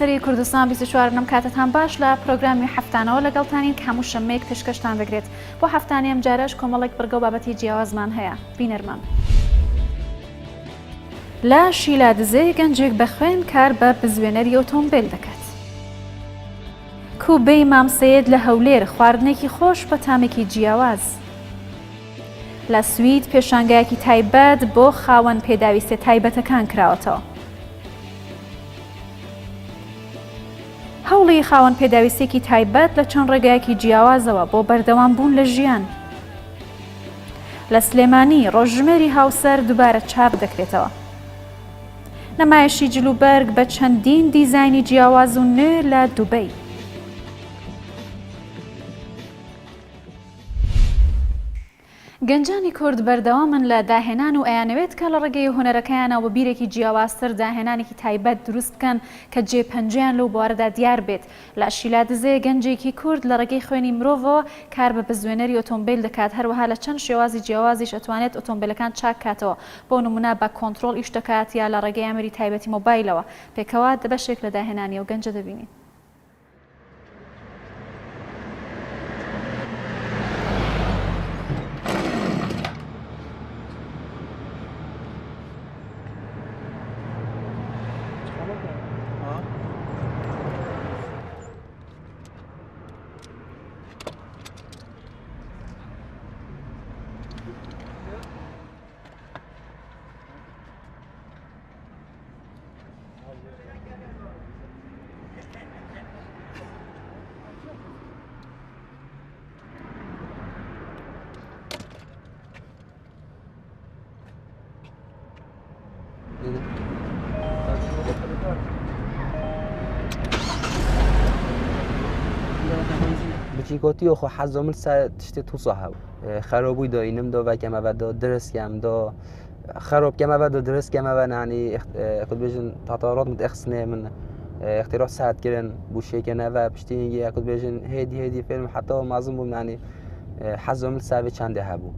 سەری کوردستان 24 نم کاتتان باش لە پرۆگرامی هەفتانەوە لەگەڵتانین کە هەموو شەممەیەک پێشکەشتان دەگرێت بۆ هەفتانەی ئەم جارەش کۆمەڵێک بەرگە و بابەتی جیاوازمان هەیە بینەرمان. لە شیلادزەی گەنجێک بە خوێن کار بە بزوێنەری ئۆتۆمبیل دەکات. کوبەی مامسەیەد لە هەولێر خواردنێکی خۆش بە تامێکی جیاواز. لە سوید پێشانگایەکی تایبەت بۆ خاوەن پێداویستە تایبەتەکان کراوەتەوە. هەوڵی خاوەن پێداویستێکی تایبەت لە چەند ڕێگایەکی جیاوازەوە بۆ بەردەوام بوون لە ژیان. لە سلێمانی ڕۆژژمێری هاوسەر دووبارە چاپ دەکرێتەوە. نمایشی جلوبەرگ بە چەندین دیزایانی جیاواز و نوێ لە دووبەی. گەنجانی کورد بەردەوامن لە داهێنان و ئەیانەوێت کە لە ڕێگەی هونەرەکەیانەوە بە بیرێکی جیاوازتر داهێنانێکی تایبەت دروست بکەن کە جێپەنجەیان لەو بوارەدا دیار بێت. لە شیلادزەیە گەنجێکی کورد لە ڕێگەی خوێنی مرۆڤەوە کار بە بزوێنەری ئۆتۆمبیل دەکات، هەروەها لە چەند شێوازی جیاوازیش ئەتوانێت ئۆتۆمبیلەکان چاک کاتەوە، بۆ نمونە بە کۆنتڕۆڵ ئیش دەکات یا لە ڕێگەی ئەمری تایبەتی مۆبایلەوە. پێکەوە بەشێک لە داهێنانی ئەو گەنجە دەبینین. بچیکۆتی و خۆ حەزۆمن تشتێت تو ساهەو خەرۆبووی داینم دا وەکەمەوەدا درستکەمدا خەرۆبکەمەوەدا درستکەمەوە نانی خود بێژن تاتارات متەخسنێ من اختراع ساعتکردن بوشێکەنەوە پشتینگی خود بێژن هێدی فیلم حتا مازم بووم نانی حەزۆمن ساوێ چەندێ هەبوو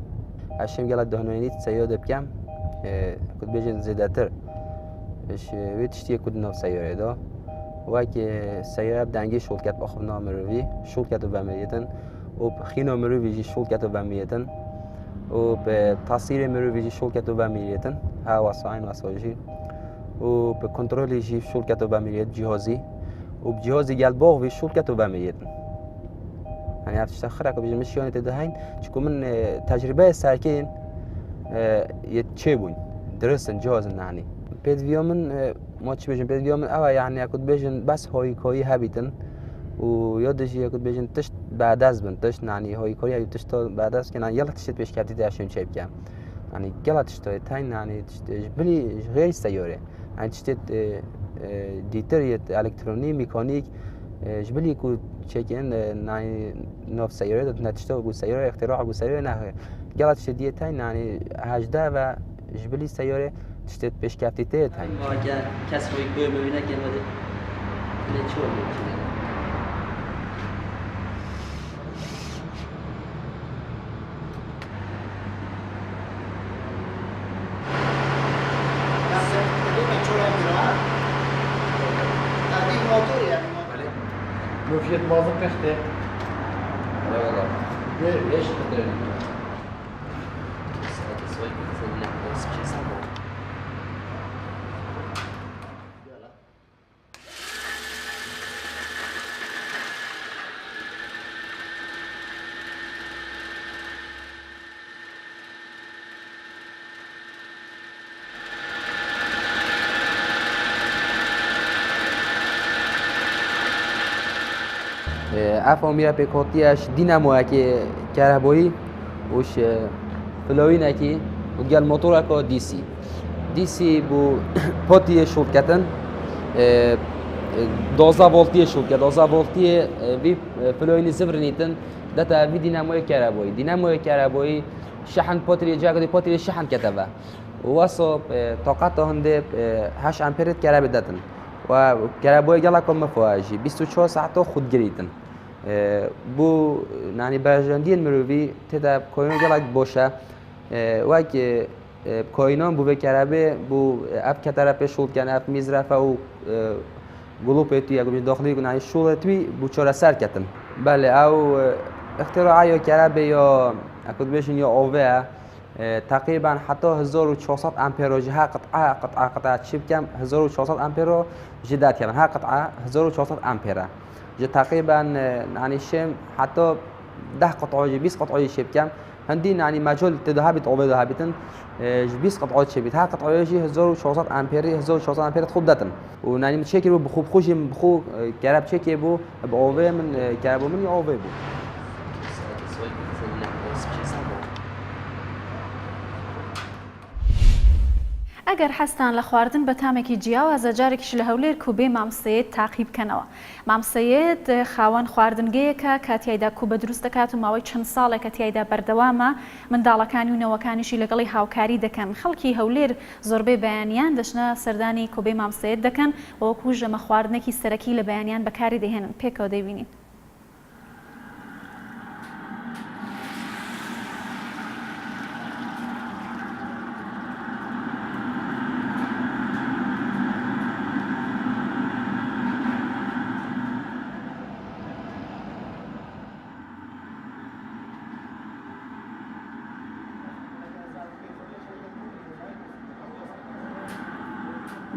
ئەشم گەڵە داهێنانیت سەیۆدە بکەم خود بێژن زێدەتر وێ تشتیە کودنەوە سەیۆرێدا وەکێ سەیۆرە دەنگی شوڵکەت بەخۆنا مرۆڤی شوڵکەتە بەمەریەتن و خینۆ مرۆڤیژی شوڵکەتە بەمیەتن و بە تاسیرێ مرۆڤیژی شوڵکەتە بەمیەتن هاوا ساین وەسۆژی و بە کۆنتڕۆلیژی شوڵکەتە بەمیێت جیهۆزی و جیهۆزی گەلبۆغوی شوڵکەتە بەمیەتن هەنی هەفتشتە خراکە بژم شیۆنێتە دەهین چکو من تەجربەیە سەرکەین چێ بووین درستن جیهۆزن نانی پێدڤیۆ من ماچی بێژن پێدڤیۆ من ئەوە یعنی یەکوت بێژن بەس هۆی کۆیی هەبیتن و یۆدەژی یەکوت بێژن تشت بەدەست بن تشت نانی هۆی کۆری هەبی تشتۆ بەدەست کە نانی یەڵە تشتێت پێشکەتی داشێن چێ بکەم نانی گەڵە تشتۆی تاین نانی تشتێش بلی غێری سەیۆرێ ئەنی تشتێت دیتریت ئەلکترۆنی میکانیک ژبلی و چێکێن نانی نۆف سەیۆرێ دەتنە تشتە بوو سەیۆرە اختراع بوو سەیۆرە ناهێ گەڵە تشتێت دیە تاین نانی هەژدا بە ژبلی سەیۆرێ تشتێت پێشکەتی تێت هەین کەس ڕۆی گوێ ببینە گەڵێ لێ چۆن مفيد موظف تحته لا والله ليش تقدر ئەف ئەمیرە پێکۆتیەش دینەمۆیەکی کارەبۆیی وش فلۆینەکی گەل مۆتۆرەکە دیسی بوو پۆتیە شوڵکەتن 12 ڤۆڵتیە شوڵکە 12 ڤۆڵتیە وی فلۆینی زڤرنیتن دەتە وی دینەمۆی کارەبۆیی دینەمۆی کارەبۆیی شەحن پۆتری جاگەی پۆتری شەحن کەتەوە وەسۆ تاقەتە هەندێ 8 ئەمپێرت کارەبێ دەتن و کارەبۆی گەڵا کۆمەفواژی 24 ساعتۆ خودگریتن بوو نانی بەژەندیên مرۆڤی تێدا کۆینۆ گەڵک بۆشە وەک کۆینۆن بوو بێکارەبێ بوو ئەف کەتەرە پێ شوڵکەن ئەف میزرافە و گلوپێتی ئەگە داخلی گوناایی شوڵێتوی بوو چۆرە سەر کەتن بەێ ئەو اختراعی کەرابێ یا ئەکوت بێژین یا ئۆڤەیە تقریبا حتی 1400 ئەمپێرۆژی ها قطعه چی بکەم 1400 ئەمپێرۆ جدات کەمن ها قطعه 1400 ئەمپێرە جا تقریبا يعني شێم حتی 10 قطعه 20 قطعه شی بکەم هەندی يعني ماجۆل تێداها بیت ئۆڤێ داها بیتن 20 قطعه چی بیت ها قطعەیەژی 1400 ئەمپێری 1400 ئەمپێرت خوب دەتن و نانی چێکی بوو بخوب خوشی بخو کەراب چێکی بوو بە ئۆڤێ من کەرابۆ منی ئۆڤێ بوو ئەگەر حەستان لە خواردن بە تامێکی جیاوازە جارێکیش لە هەولێر کوبێ مامسەیەت تاقی بکەنەوە. مامسەیەت خاوەن خواردنگەیەکە کە تیایدا کوبە دروست دەکات و ماوەی چەند ساڵێکە تیایدا بەردەوامە منداڵەکانی و نەوەکانیشی لەگەڵی هاوکاری دەکەن. خەڵکی هەولێر زۆربەی بەیانیان دەچنە سەردانی کوبێ مامسەیەت دەکەن وەکو ژەمە خواردنێکی سەرەکی لە بەیانیان بەکاری دەهێنن. پێکەوە دەیبینین.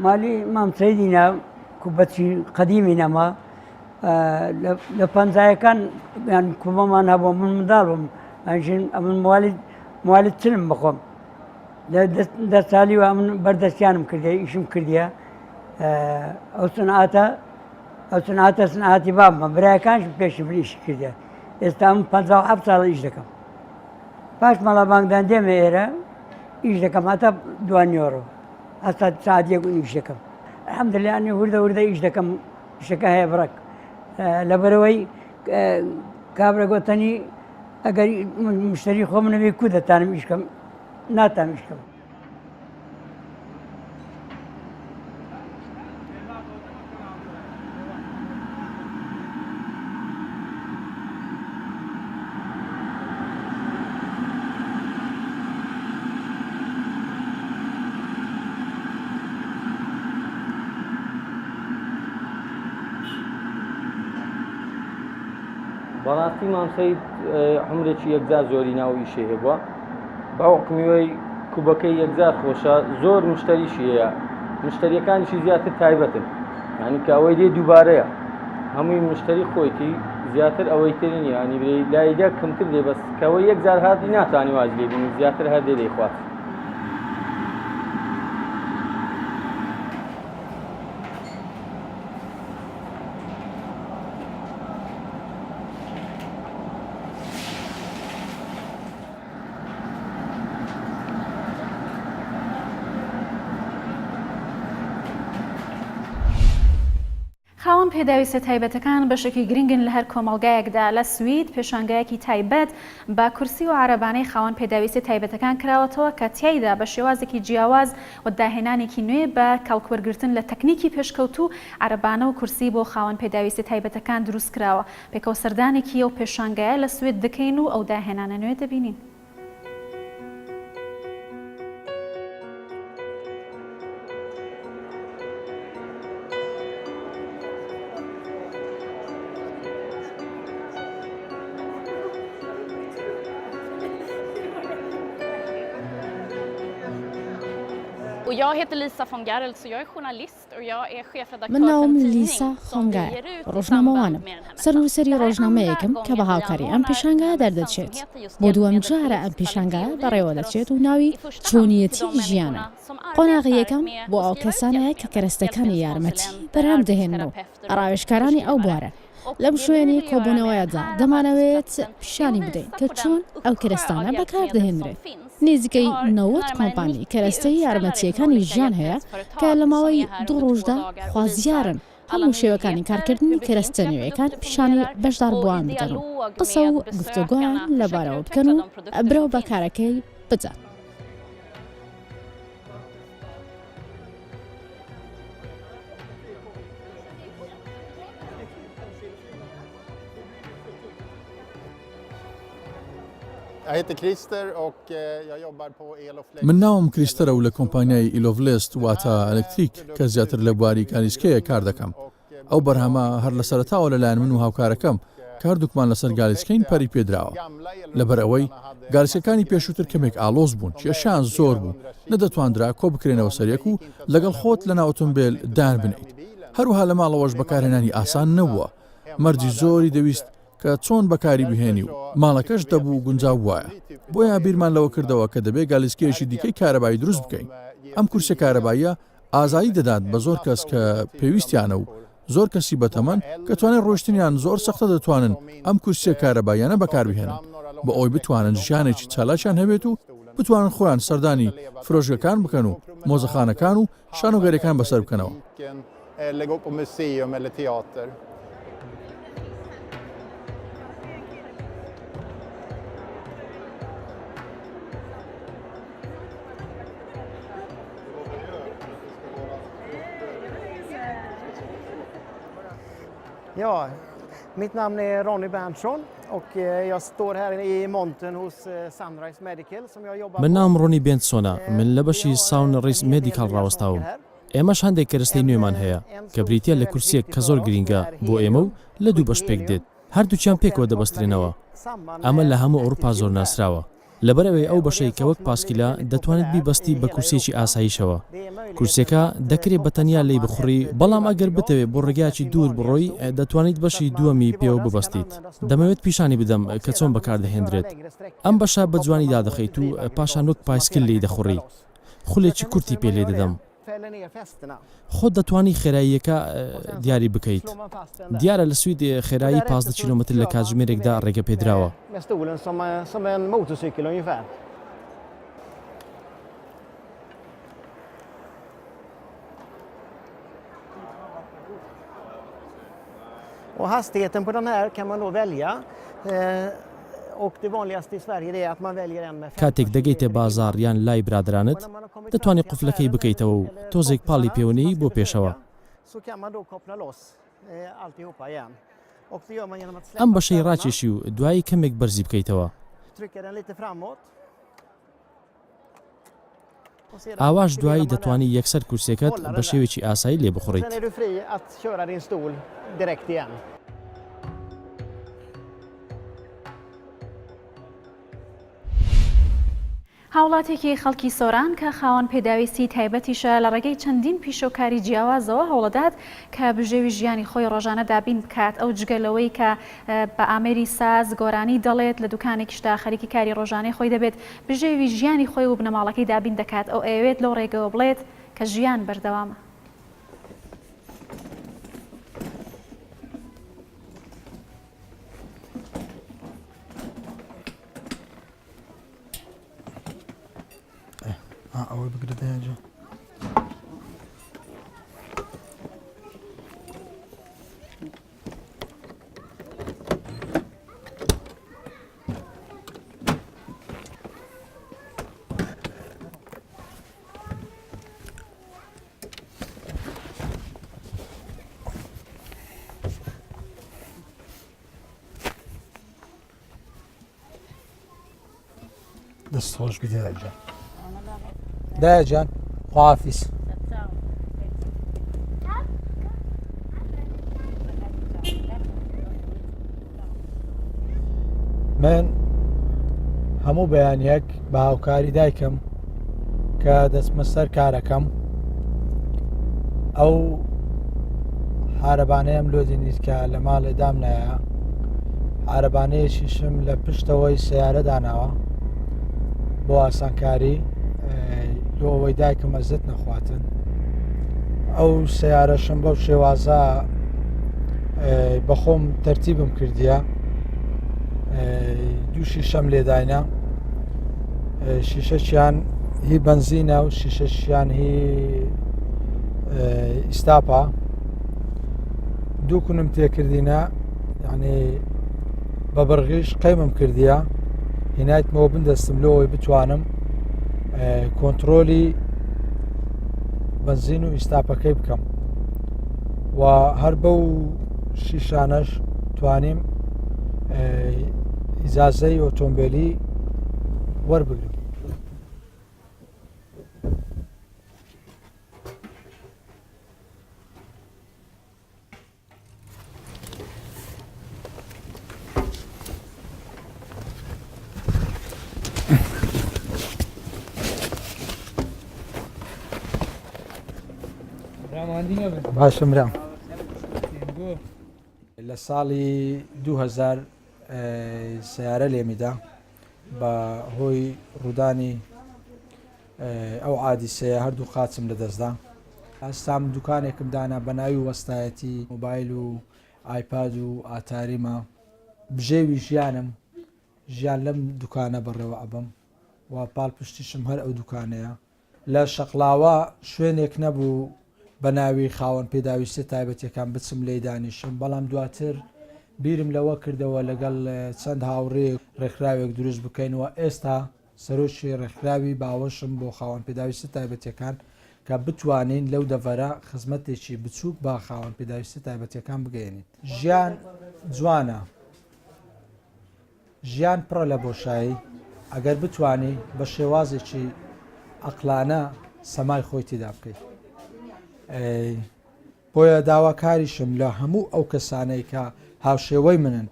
مالی مامسەیدینا کوبەتی قەدیمی نەما لە پەنجایەکان کوبەمان هەبوو من منداڵ بووم من موالد چلم بخۆم لە دە ساڵی و من بەردەستیانم کردی ئیشم کردیە ئەو سنعاتە سنعاتی بابمە برایەکانشم پێشی من ئیشی کردیە ئێستا من 57 ساڵ ئیش دەکەم پاش مەڵا بانگدان دێمە ئێرە ئیش دەکەم هەتا دوانیۆڕۆ هەستا ساعتێک ئیش دەکەم الحەمدوللا ئەنی وردە ئیش دەکەم شەکە هەیە بڕک لەبەرەوەی کابرا گۆتەنی ئەگەر مشتری خۆ منەبێ کو دەتانم ئیشکەم ناتام ئیشکەم بەڕاستی مامسەی عمرێکی یەکجار زۆری ناوی شێ هێبووە باوەقمیوەی کوبەکەی یەکجار خۆشە زۆر مشتریشی هەیە مشتریەکانیشی زیاتر تایبەتن یعنی کە ئەوەی دێ دووبارەیە هەمووی مشتری خۆیتی زیاتر ئەوەی ترن ینی برێ لایدا کەمتر دێ بەس کەەوەی یەکجار هاتی ناتوانانی واز لێ بینی زیاتر هەر دێ دەیخوات خاوەن پێداویستە تایبەتەکان بەشێکی گرنگن لە هەر کۆمەڵگایەکدا لە سوید پێشانگایەکی تایبەت با کورسی و عربانەی خاوەن پێداویستی تایبەتەکان کراوەتەوە کە تیایدا بە شێوازێکی جیاواز و داهێنانێکی نوێ بە کەڵکوەرگرتن لە تەکنیکی پێشکەوت و عربانە و کورسی بۆ خاوەن پێداویستی تایبەتەکان دروست کراوە پێکەوە سەردانێکی ئەو پێشانگایە لە سوید دەکەین و ئەو داهێنانە نوێ دەبینین. Jag heter Lisa von Garrel, så jag är journalist och jag är chefredaktör من ناوم لیسا خۆنگایە ڕۆژنامەوانم سەرنووسەری ڕۆژنامەیەکم کە بە هاوکاری ئەم پێشانگایە دەردەچێت بۆ دووەم جارە ئەم پێشانگایە بەڕێوە دەچێت و ناوی چۆنیەتی ژیانە قۆناغی یەکەم بۆ ئەو کەسانەیە کە کەرەستەکانی یارمەتی بەرهەم دەهێنن و ڕاوێژکارانی ئەو بوارە لەم شوێنی کۆبوونەوەیەدا دەمانەوێت پیشانی بدەین کە چۆن ئەو کەرەستانە بەکاردەهێنرێت نزیکەی 90 کۆمپانی کەرەستەی یارمەتیەکانی ژیان هەیە کە لە ماوەی 2 ڕۆژدا خوازیارن هەموو شێوەکانی کارکردنی کەرەستە نوێیەکان پیشانی بەشدار بووان بدەن و قسە و گفتوگۆیان لەبارەوە بکەن و برەو بەکارەکەی بجات. من ناوم کریستەرە و لە کۆمپانیای ئیلۆڤلست واتە ئەلکتریک کە زیاتر لە بواری کالیسکەیە کار دەکەم ئەو بەرهەمە هەر لە سەرەتاوە لەلایەن من و هاوکارەکەم کە هەردووکمان لەسەر گالیسکەین پەری پێدراوە لەبەر ئەوەی گالیسکەکانی پێشووتر کەمێک ئالۆز بوون کێشیان زۆر بوو نەدەتواندرا کۆ بکرێنەوە سەرێک و لەگەڵ خۆت لە ناو ئۆتۆمبیل دان بنیت هەروها لە ماڵەوەش بەکارهێنانی ئاسان نەبووە مەرجی زۆری دەویست کە چۆن بەکاری بهێنی و ماڵەکەش دەبوو گونجاو وایە بۆیە بیرمان لەوە کردەوە کە دەبێت گالیسکەیەکی دیکەی کارەبایی دروست بکەین ئەم کورسە کارەباییە ئازایی دەدات بە زۆر کەس کە پێویستیانە و زۆر کەسی بەتەمەن کە توانێت ڕۆشتنیان زۆر سەختە دەتوانن ئەم کورسە کارەباییانە بەکاربهێنن بە ئەوی بتوانن ژیانێکی چالاکیان هەبێت و بتوانن خۆیان سەردانی فرۆژگەکان بکەن و مۆزەخانەکان و شانۆگەریەکان بەسەر بکەنەوە. Ja, mitt namn är Ronny Berntsson och jag står här i montern hos Sunrise Medical som jag jobbar من نام ڕۆنی بێنتسۆنە من لە بەشی ساونڕیس مێدیکال ڕاوەستاوم ئێمەش هەندێک کەرەستەی نوێمان هەیە کە بریتە لە کورسێک کە زۆر گرینگە بۆ ئێمە و لە دوو بەش پێک دێت هەردووچیان پێکەوە دەبەسترێنەوە ئەمە لە هەموو ئەوروپا زۆر ناسراوە لەبەرەوەی ئەو بەشەی کە وەک پاسکیلا دەتوانێت بیبەستی بە کورسێکی ئاساییشەوە کورسێکە دەکرێت بەتەنیا لی بخوڕی بەڵام ئەگەر بتەوێت بۆ ڕێگایکی دوور بڕۆی دەتوانیت بەشی دووەمی پێوە ببەستیت دەمەوێت پیشانی بدەم کە چۆن بەکاردەهێنرێت ئەم بەشە بە جوانی دادەخەیت و پاشان وەک پایسکل لی دەخوڕی خولێکی کورتی پێ لێ دەدەم خۆت دەتوانی خێراییەکە دیاری بکەیت دیارە لە سوید خێرایی 15 کیلۆمتر لە کاتژمێرێکدا ڕێگە پێدراوە Och hastigheten på den här kan man då välja. Och det vanligaste i Sverige är att man väljer en med 50. کاتێک دەگەیتە بازار یان لای برادرانت دەتوانێت قوفلەکەی بکەیتەوە و تۆزێک پاڵی پێوەنەی بۆ پێشەوە Så kan man då koppla loss alltihopa igen. Och det gör man genom att släppa. ئەم بەشەی ڕاکێشی و دوایی کەمێک بەرزی بکەیتەوە Trycka den lite framåt. ئاواش دوایی دەتوانی یەکسەر کورسەکەت بە شێوێکی ئاسایی لێ بخوڕیت. Sen är du fri att köra din stol direkt igen. هاوڵاتێکی خەڵکی سۆران کە خاوەن پێداویستی تایبەتیشە لە ڕێگەی چەندین پیشۆکاری جیاوازەوە هەوڵەدات کە بژێوی ژیانی خۆی ڕۆژانە دابین بکات ئەو جگەلەوەی کە بە ئامێری ساز گۆرانی دەڵێت لە دوکانێکیشتا خەریکی کاری ڕۆژانەی خۆی دەبێت بژێوی ژیانی خۆی و بنەماڵەکەی دابین دەکات ئەو ئەوێت لەو ڕێگەوە بڵێت کە ژیان بەردەوامە. ئەوەی بگرێت هێنجە دەست خۆش بیدە هێنجە دايا جان خافيس من هەموو بەیانیەک بە هاوکاری دایکم کە دەستمە سەر کارەکەم ئەو حارەبانەیەم لۆدینیت کە لە ماڵێ دامنایە حارەبانەیەشیشم لە پشتەوەی سیارە داناوە بۆ ئاسانکاری لۆ ئەوەی دایکم ئەزت نەخواتن ئەو سیارەشم بەو شێوازە بەخۆم تەرتیبم کردیە دوو شیشەم لێداینە شیشەشیان هی بنزینە و شیشەشیان هی ئیستاپە دوو کونم تێکردینە یعنی بە بەرغیش قەیمم کردیە هینایتمەوە بندەستم لەوەی بتوانم کۆنتترۆلی بنزین و ئیستاپەکەی بکەم و هەر بەو شیشانەش توانیم ئیجازەی ئۆتۆمبیلی وەربگرم. باشم برام لە ساڵی 2000 سیارە لێمیدا بە هۆی ڕوودانی ئەو عادیسەیە هەردوو قاچم لە دەستدا ئەستام دوکانێکم دانا بە ناوی وەستایەتی مۆبایل و ئایپاد و ئاتاریمە بژێوی ژیانم ژیان لەم دوکانە بەڕێوە ئەبم و پاڵ پشتیشم هەر ئەو دوکانەیە لە شەقلاوە شوێنێک نەبوو بە ناوی خاوەن پێداویستە تایبەتەکان بچم لێ دانیشم بەڵام دواتر بیرم لەوە کردەوە لەگەڵ چەند هاوڕێ ڕێکخراوێک دروست بکەینەوە ئێستا سەرۆکی ڕێکخراوی باوەشم بۆ خاوەن پێداویستە تایبەتەکان کە بتوانین لەو دەڤەرە خزمەتێکی بچووک با خاوەن پێداویستە تایبەتەکان بگەێنین ژیان جوانە ژیان پڕە لە بۆشایی ئەگەر بتوانی بە شێوازێکی ئەقلانە سەمای خۆی تێدا بکەیت بۆیە داواکاریشم لە هەموو ئەو کەسانەی کە هاوشێوەی منن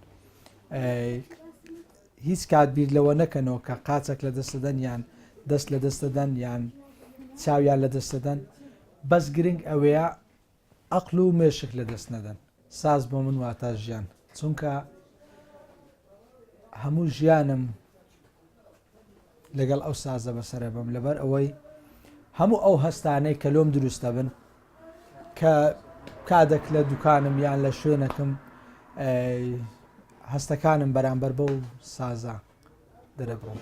هیچ کات بیر لەوە نەکەنەوە کە قاچێک لە دەستدەن یان دەست لە دەستدەن یان چاویان لە دەستدەن بەس گرنگ ئەوەیە عەقل و مێشک لە دەست نەدەن ساز بۆ من واتە ژیان چونکە هەموو ژیانم لەگەڵ ئەو سازە بەسەرە بم لەبەر ئەوەی هەموو ئەو هەستانەی کە لۆم دروستە بن کە کادێک لە دوکانم یان لە شوێنەکەم هەستەکانم بەرامبەر بە و سازە دەرەبڕم.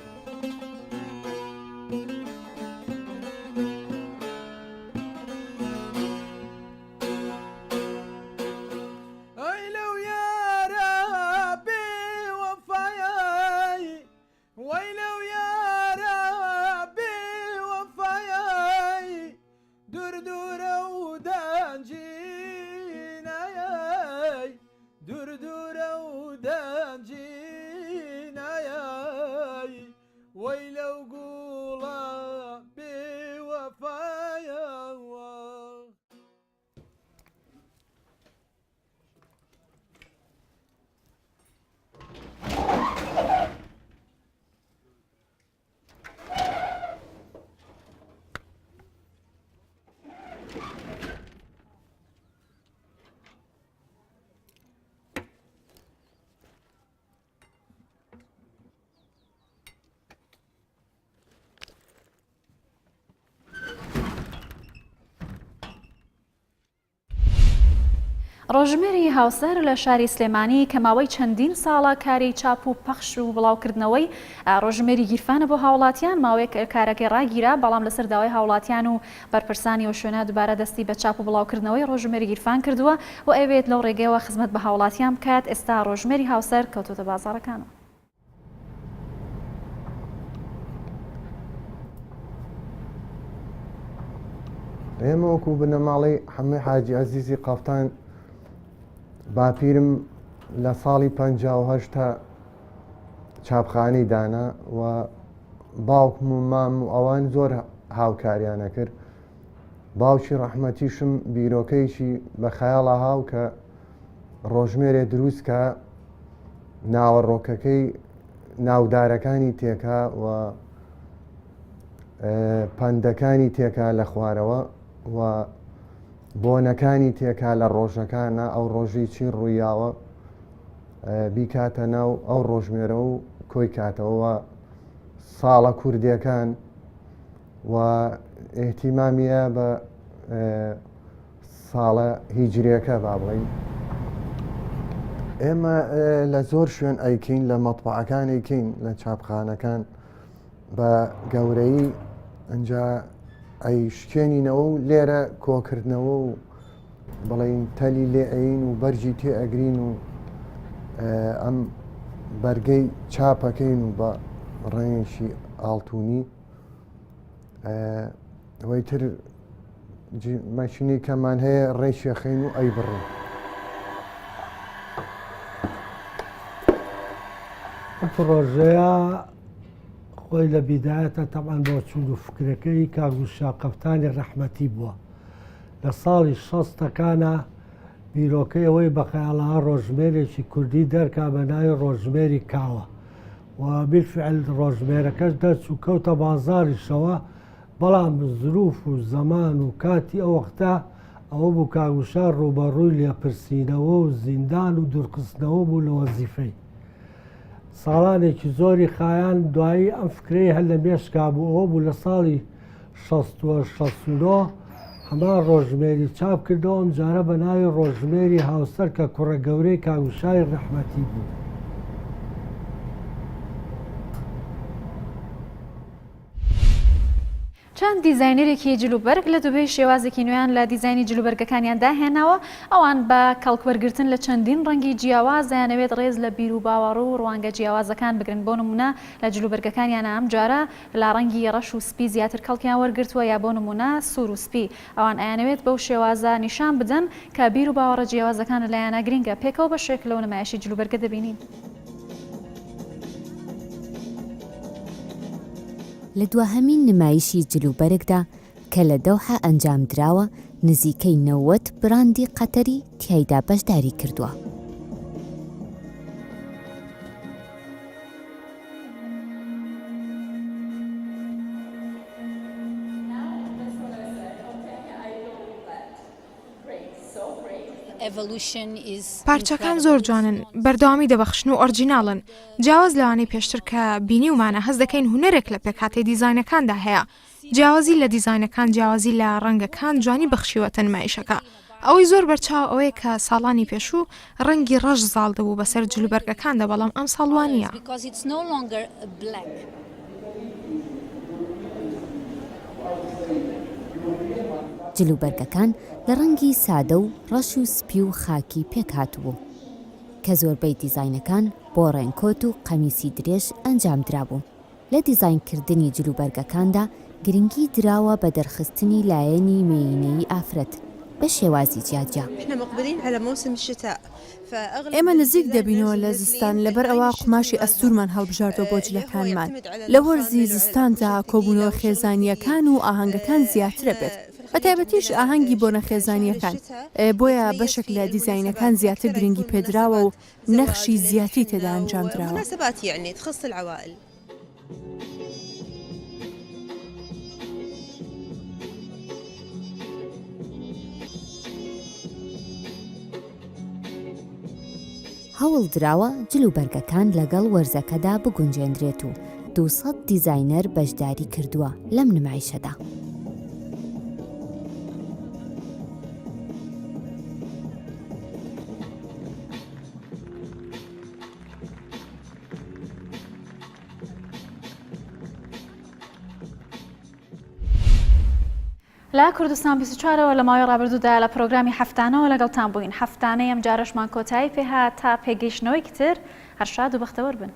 ڕۆژمێری هاوسەر لە شاری سلێمانی کە ماوەی چەندین ساڵە کاری چاپ و پەخش و بڵاوکردنەوەی ڕۆژمێری گیرفانە بۆ هاوڵاتیان ماوەیەک کارەکەی ڕاگیرا بەڵام لەسەر داوای هاوڵاتیان و بەرپرسانی و شوێنە دووبارە دەستی بە چاپ و بڵاوکردنەوەی ڕۆژمێری گیرفان کردووە و ئەوێت لەو ڕێگەیەوە خزمەت بە هاوڵاتیان بکات ئێستا ڕۆژمێری هاوسەر کەوتوتە بازاڕەکانەوە. ئێمە وەکو بنەماڵی حەمەی حاجی عەزیزی قەفتان باپیرم لە ساڵی 58 چاپخانەی دانا و باوکم و مام و ئەوان زۆر هاوکاریانە کرد. باوکی ڕەحمەتیشم بیرۆکەیشی بە خەیاڵە هاو کە ڕۆژمێرێ دروست کە ناوەڕۆکەکەی ناودارەکانی تێکا و پەندەکانی تێکا لە خوارەوە و بۆنەکانی تێکا لە ڕۆژەکانە ئەو ڕۆژی چی ڕوویاوە بیکاتە ناو ئەو ڕۆژمێرە و کۆی کاتەوە ساڵە کوردیەکان و ئێحتیمامیە بە ساڵە هیجریەکە با بڵین. ئێمە لە زۆر شوێن ئەیکەین لە مەطبعەکان ئەیکەین لە چاپخانەکان بە گەورەی ئەنجا ئەی شکێنینەوە و لێرە کۆکردنەوە و بڵین تەلی لێ ئەین و بەرجی تێ ئەگرین و ئەم بەرگەی چاپەکەین و بە ڕێنشی ئاڵتونی وەیتر مەشینی کەمان هەیە ڕێشیەخەین و ئەی بڕین. پرۆژەیە خۆی لە بیدایەتە تەمان بۆ چون و فکرەکەی کاگوشا قەفتانی ڕەحمەتی بووە لە ساڵی 60ەکانە بیرۆکەی ئەوەی بە خەیاڵەها ڕۆژمێرێکی کوردی دەرکا بە ناوی ڕۆژمێری کاوە و بالفعل ڕۆژمێرەکەش دەرچوو کەوتە بازاریشەوە بەڵام زروف و زەمان و کاتی ئەو وەختە ئەوە بوو کاگوشار ڕوبەڕووی لێپرسینەوە و زیندان و دوورخستنەوە بوو لە وەزیفەی. ساڵانێکی زۆری خایان دوایی ئەم فکرەی هەر لە مێشکا بوو، ئەوە بوو لە ساڵی 1969 هەمان ڕۆژمێری چاپ کردەوە، ئەم جارە بە ناوی ڕۆژمێری هاوسەر کە کوڕە گەورەی کاگوشاری ڕەحمەتی بوو. چەند دیزاینەرێکی جلوبەرگ لە دوبێ شێوازێکی نوێیان لە دیزایانی جلوبەرگەکانیان داهێناوە، ئەوان بە کەڵکوەرگرتن لە چەندین ڕەنگی جیاواز دەیانەوێت ڕێز لە بیر و باوەڕ و ڕوانگە جیاوازەکان بگرن. بۆ نمونە لە جلوبەرگەکانیان ئەم جارە لە ڕەنگی ڕەش و سپی زیاتر کەڵکیان وەرگرتووە، یا بۆ نمونە سوور و سپی. ئەوان ئەیانەوێت بەو شێوازە نیشان بدەن کە بیر و باوەڕە جیاوازەکان لەلایەنە گرنگە. پێکەوە بەشێک لەو نمایشی جلوبەرگە دەبینین. لە دووهەمین نمایشی جلوبەرگدا کە لە دەوحە ئەنجام دراوە، نزیکەی 90 براندی قەتەری تیایدا بەشداری کردووە. پارچەکان زۆر جوانن، بەردەوامی دەبەخشن و ئۆرجیناڵن. جیاواز لەوانەی پێشتر کە بینیومانە هەست دەکەین هونەرێک لە پێکهاتەی دیزاینەکاندا هەیە. جیاوازی لە دیزاینەکان، جیاوازی لە ڕەنگەکان جوانی بەخشیوەتە نمایشەکە. ئەوەی زۆر بەرچاو ئەوەیە کە ساڵانی پێشوو ڕەنگی ڕەش زاڵ دەبوو بەسەر جلوبەرگەکاندا، بەڵام ئەم ساڵوانیە. جلوبەرگەکان لە ڕەنگی سادە و ڕەش و سپی و خاکی پێک هاتووە کە زۆربەی دیزاینەکان بۆ ڕێنکۆت و قەمیسی درێژ ئەنجام درابوو. لە دیزاینکردنی جلوبەرگەکاندا گرنگی دراوە بە دەرخستنی لایەنی مێینەی ئافرەت بە شێوازی جیاجیا. ئێمە نزیک دەبینەوە لە زستان، لەبەر ئەوە قماشی ئەستورمان هەڵبژاردەوە بۆ جلەکانمان. لە وەرزی زستاندا کۆبوونەوە خێزانیەکان و ئاهەنگەکان زیاترە بێت، بە تایبەتیش ئاهەنگی بۆ نەخێزانیەکان. بۆیە بەشێک لە دیزاینەکان زیاتر گرنگی پێدراوە و نەخشی زیاتری تێدا ئەنجام دراوە. هەوڵ دراوە جلوبەرگەکان لەگەڵ وەرزەکەدا بگونجێنرێت و 200 دیزاینەر بەشداری کردووە لەم نمایشەدا. لە کوردستان 24ەوە لە ماوەی ڕابردوودا لە پرۆگرامی هەفتانەوە لەگەڵتان بووین. هەفتانەی ئەم جارەشمان کۆتایی پێهات تا پێگەیشتنەوەی کتر هەر شاد و بەختەوەر بن.